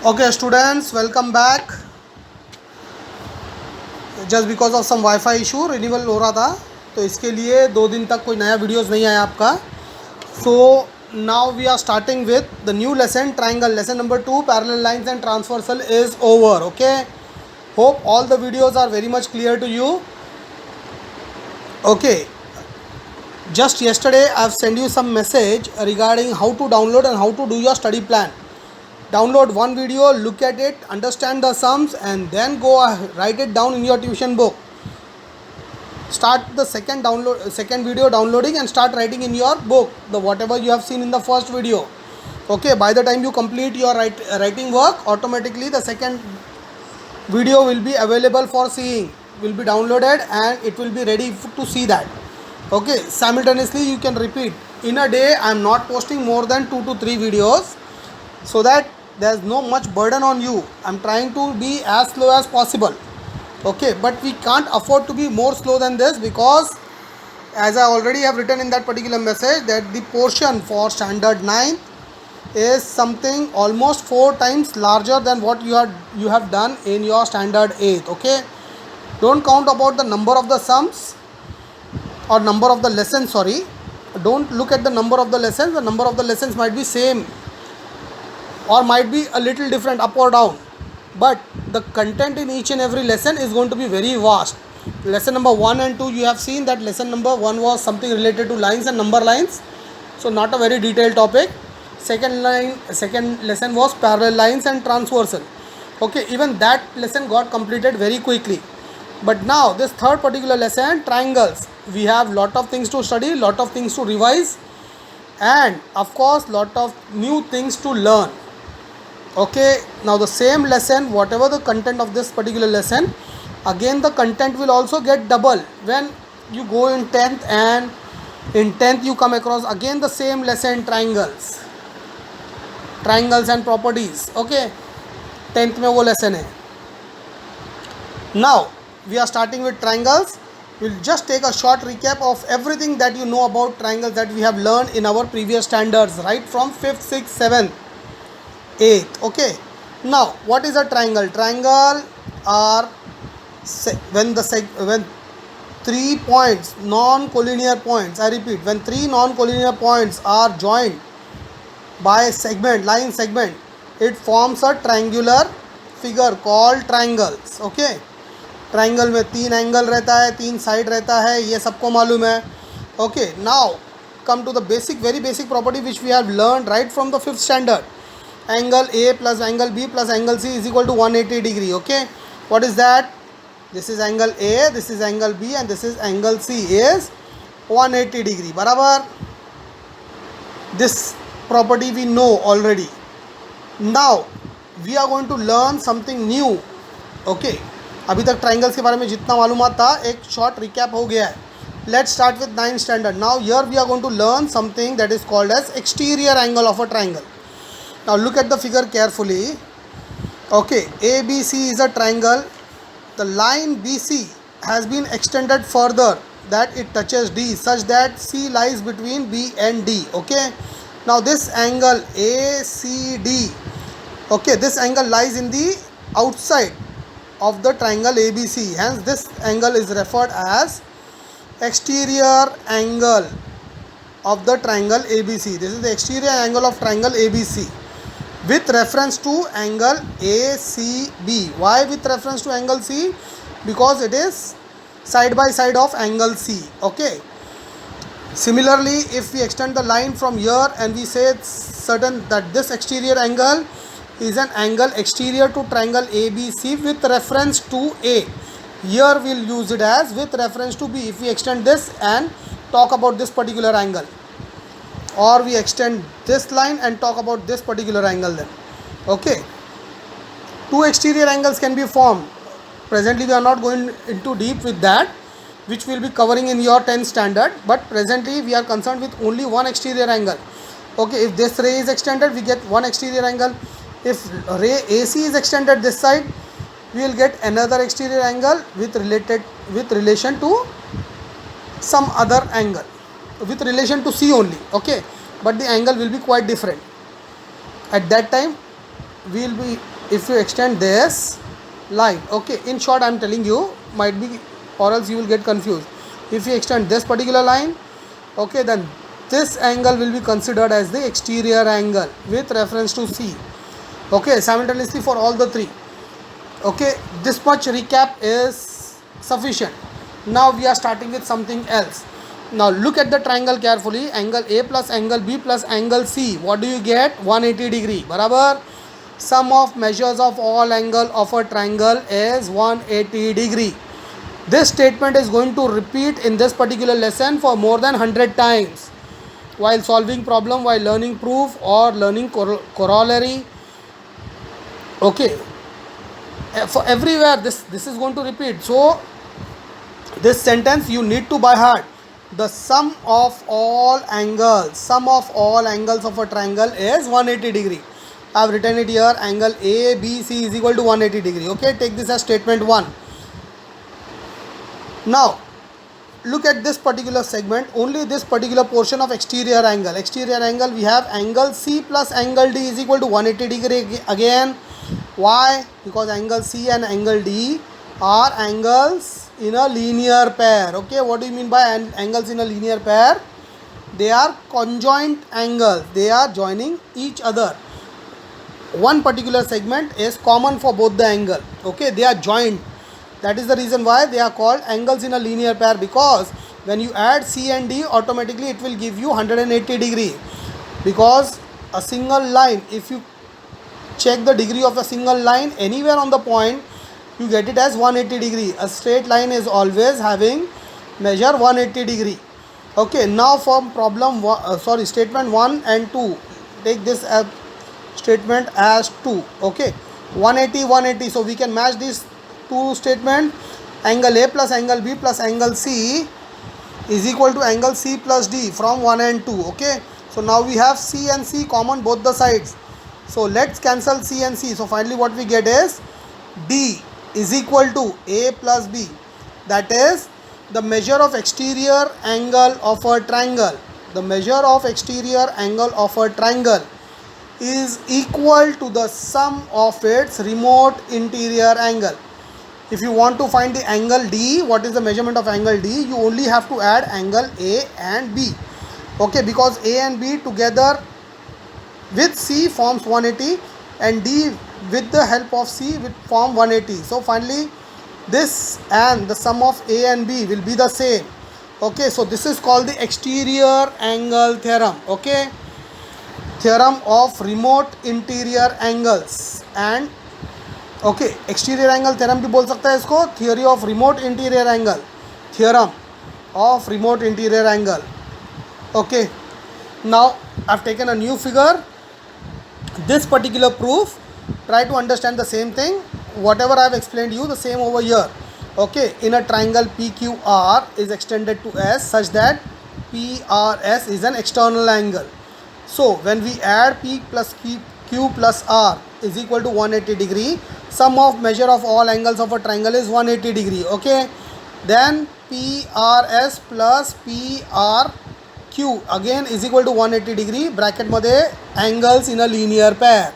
Okay students, welcome back. Just because of some wifi issue renewal हो रहा था, तो इसके लिए 2 दिन तक कोई नया वीडियोस नहीं आया आपका. So now we are starting with the new lesson triangle. Lesson number 2 parallel lines and transversal is over. Okay, hope all the videos are very much clear to you. Okay, just yesterday I have sent you some message regarding how to download and how to do your study plan. Download one video, look at it, understand the sums, and then go write it down in your tuition book. Start the second video downloading and start writing in your book the whatever you have seen in the first video. Okay, by the time you complete your writing work, automatically the second video will be available for seeing, will be downloaded, and it will be ready to see that. Okay, simultaneously you can repeat. In a day I am not posting more than 2 to 3 videos, so that there is no much burden on you. I am trying to be as slow as possible. Okay, but we can't afford to be more slow than this, because as I already have written in that particular message, that the portion for standard 9 is something almost 4 times larger than what you have done in your standard 8. Okay, don't count about the number of the sums or number of the lessons. Sorry, don't look at the number of the lessons. The number of the lessons might be same or might be a little different up or down, but the content in each and every lesson is going to be very vast. Lesson number 1 and 2, you have seen that lesson number 1 was something related to lines and number lines, so not a very detailed topic. Second lesson was parallel lines and transversal. Okay, even that lesson got completed very quickly. But now this third particular lesson, triangles, we have lot of things to study, lot of things to revise, and of course lot of new things to learn. Okay, now the same lesson, whatever the content of this particular lesson, again the content will also get double when you go in 10th, and in 10th you come across again the same lesson, triangles and properties. Okay, 10th में वो lesson है. Now we are starting with triangles. We'll just take a short recap of everything that you know about triangles that we have learned in our previous standards, right from 5th, 6th, 7th, 8th. Okay, now what is a triangle? Triangle are when 3 points, non-collinear points, I repeat, when 3 non-collinear points are joined by a segment, line segment, it forms a triangular figure called triangles. Okay, triangle में 3 angle रहता है, 3 side रहता है, ये सबको मालूम है. Okay, now come to the very basic property which we have learn right from the 5th standard. Angle A plus angle B plus angle C is equal to 180 degree. Okay, what is that? This is angle A, this is angle B, and this is angle C is 180 degree. बराबर, this property we know already. Now we are going to learn something new. Okay, अभी तक triangles के बारे में जितना मालूमात था एक शॉर्ट रिकैप हो गया है. Let's start with 9th standard. Now here we are going to learn something that is called as exterior angle of a triangle. Now look at the figure carefully. Okay, A B C is a triangle. The line B C has been extended further that it touches D such that C lies between B and D. Okay, now this angle ACD, okay, this angle lies in the outside of the triangle ABC, hence this angle is referred as exterior angle of the triangle ABC. This is the exterior angle of triangle ABC with reference to angle ACB. Why with reference to angle C? Because it is side by side of angle C. Okay, similarly, if we extend the line from here and we say certain that this exterior angle is an angle exterior to triangle ABC with reference to A, here we will use it as with reference to B if we extend this and talk about this particular angle, or we extend this line and talk about this particular angle then. Okay, 2 exterior angles can be formed. Presently we are not going into deep with that, which we will be covering in your 10th standard, but presently we are concerned with only one exterior angle. Okay, if this ray is extended, we get one exterior angle. If ray AC is extended this side, we will get another exterior angle with relation to some other angle, with relation to C only. Okay, but the angle will be quite different. At that time we will be if you extend this line, okay, in short I am telling you, might be, or else you will get confused. If you extend this particular line, okay, then this angle will be considered as the exterior angle with reference to C. Okay, simultaneously for all the three. Okay, this much recap is sufficient. Now we are starting with something else. Now look at the triangle carefully. Angle A plus angle B plus angle C. What do you get? 180 degree. Barabar. Sum of measures of all angle of a triangle is 180 degree. This statement is going to repeat in this particular lesson for more than 100 times while solving problem, while learning proof or learning corollary. Okay, for everywhere this is going to repeat. So this sentence you need to by heart. The sum of all angles of a triangle is 180 degree. I have written it here. Angle ABC is equal to 180 degree. Okay, take this as statement 1. Now look at this particular segment, only this particular portion of exterior angle. Exterior angle, we have angle C plus angle D is equal to 180 degree again. Why? Because angle C and angle D are angles in a linear pair. Okay, what do you mean by angles in a linear pair? They are conjoint angles. They are joining each other. One particular segment is common for both the angle. Okay, they are joined. That is the reason why they are called angles in a linear pair, because when you add C and D, automatically it will give you 180 degree. Because a single line, if you check the degree of a single line anywhere on the point, you get it as 180 degree. A straight line is always having measure 180 degree. Okay, now from statement 1 and 2, take this as statement as 2. Okay, 180 180, so we can match these two statement. Angle A plus angle B plus angle C is equal to angle C plus D from 1 and 2. Okay, so now we have C and C common both the sides, so let's cancel C and C. So finally what we get is D is equal to A plus B, that is the measure of exterior angle of a triangle. The measure of exterior angle of a triangle is equal to the sum of its remote interior angle. If you want to find the angle D, what is the measurement of angle D? You only have to add angle A and B. Okay, because A and B together with C forms 180 and D with the help of C will form 180. So finally this and the sum of A and B will be the same. Okay, so this is called the exterior angle theorem. Okay, theorem of remote interior angles. And okay, exterior angle theorem भी बोल सकता है इसको, theory of remote interior angle, theorem of remote interior angle. Okay, now I've taken a new figure. This particular proof, try to understand the same thing, whatever I have explained you, the same over here. Okay, in a triangle PQR is extended to S such that PRS is an external angle. So when we add P plus Q plus R is equal to 180 degree, sum of measure of all angles of a triangle is 180 degree. Okay, then PRS plus PRQ again is equal to 180 degree, bracket मध्ये angles in a linear pair.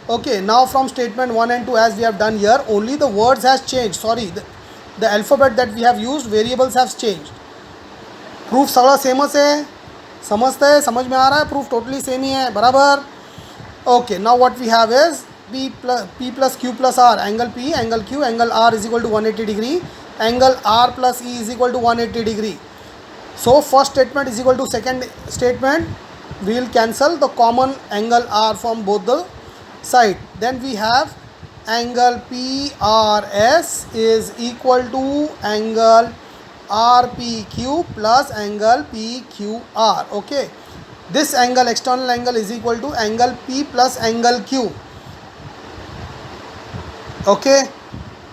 Okay, now from statement 1 and 2, as we have done here, only the words has changed. Sorry, the alphabet that we have used, variables have changed. Proof सगला सेमच है, समझते हैं, समझ में आ रहा है, proof totally same ही है, बराबर. Okay, now what we have is P plus Q plus R, angle P, angle Q, angle R is equal to 180 degree, angle R plus E is equal to 180 degree. So first statement is equal to second statement, we will cancel the common angle R from both the side. Then we have angle PRS is equal to angle RPQ plus angle PQR. Okay, this angle, external angle, is equal to angle P plus angle Q. Okay,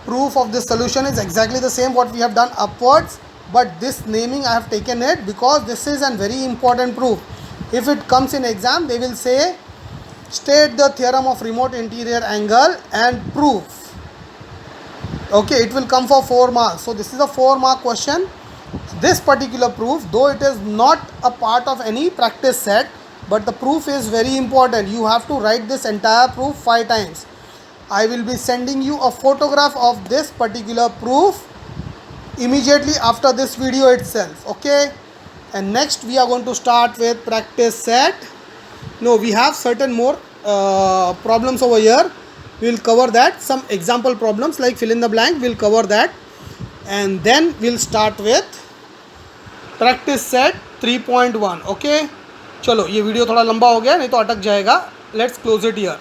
proof of this solution is exactly the same what we have done upwards, but this naming I have taken it because this is a very important proof. If it comes in exam, they will say state the theorem of remote interior angle and proof. Okay, it will come for 4 marks. So this is a 4-mark question. This particular proof, though it is not a part of any practice set, but the proof is very important. You have to write this entire proof 5 times. I will be sending you a photograph of this particular proof immediately after this video itself. Okay, and next we are going to start with practice set. No, we have certain more problems over here. We will cover that. Some example problems like fill in the blank, we'll cover that, and then we'll start with practice set 3.1. okay, चलो ये video थोड़ा लंबा हो गया, नहीं तो अटक जाएगा. Let's close it here.